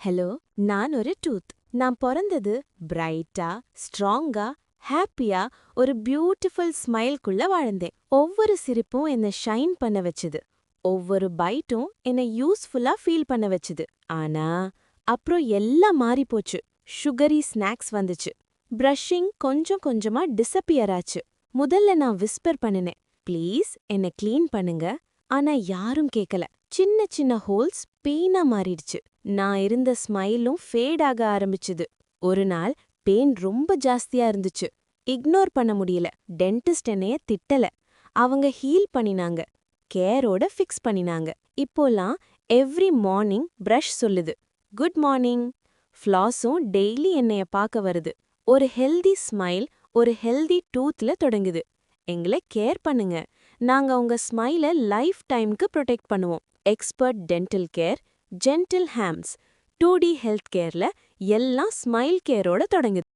Hello, நான் ஒரு tooth. நான் பொறந்தது பிரைட்டா, ஸ்ட்ராங்கா, ஹாப்பியா ஒரு பியூட்டிஃபுல் ஸ்மைல்குள்ள வாழ்ந்தேன். ஒவ்வொரு சிரிப்பும் என்ன ஷைன் பண்ண வச்சுது. ஒவ்வொரு பைட்டும் என்ன யூஸ்ஃபுல்லா ஃபீல் பண்ண வச்சுது. ஆனா, அப்புறம் எல்லாம் மாறிப் போச்சு. சுகரி ஸ்நாக்ஸ் வந்துச்சு. பிரஷிங் கொஞ்சம் கொஞ்சமா டிஸப்பியர் ஆச்சு. முதல்ல நான் விஸ்பர் பண்ணினேன், ப்ளீஸ் என்ன க்ளீன் பண்ணுங்க. ஆனா யாரும் கேக்கல. சின்ன சின்ன ஹோல்ஸ் பெயினா மாறிடுச்சு. நான் இருந்த ஸ்மைலும் ஃபேட் ஆக ஆரம்பிச்சுது. ஒரு நாள் பெயின் ரொம்ப ஜாஸ்தியா இருந்துச்சு. இக்னோர் பண்ண முடியல. டென்டிஸ்ட் என்னைய திட்டல. அவங்க ஹீல் பண்ணினாங்க. கேரோட ஃபிக்ஸ் பண்ணினாங்க. இப்போலாம் எவ்ரி மார்னிங் பிரஷ் சொல்லுது, குட் மார்னிங். ஃப்ளாஸும் டெய்லி என்னைய பார்க்க வருது. ஒரு ஹெல்தி ஸ்மைல் ஒரு ஹெல்தி டூத்ல தொடங்குது. எங்களை கேர் பண்ணுங்க. நாங்க உங்க ஸ்மைல லைஃப் டைம்க்கு ப்ரொடெக்ட் பண்ணுவோம். எக்ஸ்பர்ட் டென்டல் கேர், ஜென்டில் ஹேம்ஸ், 2D ஹெல்த் கேர்ல எல்லாம் ஸ்மைல் கேரோட தொடங்குது.